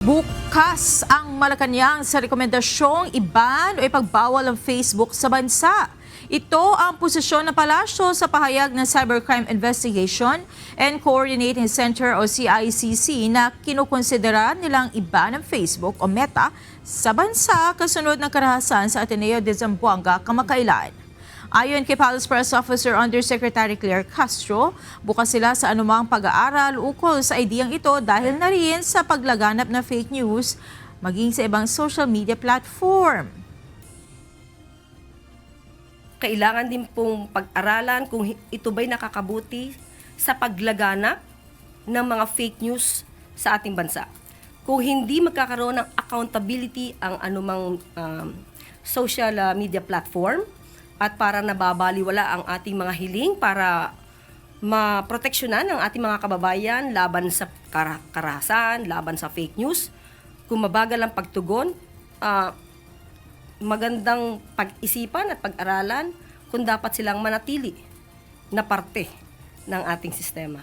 Bukas ang Malacanang sa rekomendasyong i-ban o ipagbawal ang Facebook sa bansa. Ito ang posisyon ng palasyo sa pahayag ng Cybercrime Investigation and Coordinating Center o CICC na kinukonsidera nilang i-ban ang Facebook o Meta sa bansa kasunod ng karahasan sa Ateneo de Zamboanga kamakailan. Ayon kay Palace Press Officer Undersecretary Claire Castro, bukas sila sa anumang pag-aaral ukol sa ideyang ito dahil na rin sa paglaganap ng fake news maging sa ibang social media platform. Kailangan din pong pag-aralan kung ito ba'y nakakabuti sa paglaganap ng mga fake news sa ating bansa. Kung hindi magkakaroon ng accountability ang anumang social media platform, at para nababaliwala ang ating mga hiling para maproteksyonan ang ating mga kababayan laban sa karahasan, laban sa fake news. Kung mabagal ang pagtugon, magandang pag-isipan at pag-aralan kung dapat silang manatili na parte ng ating sistema.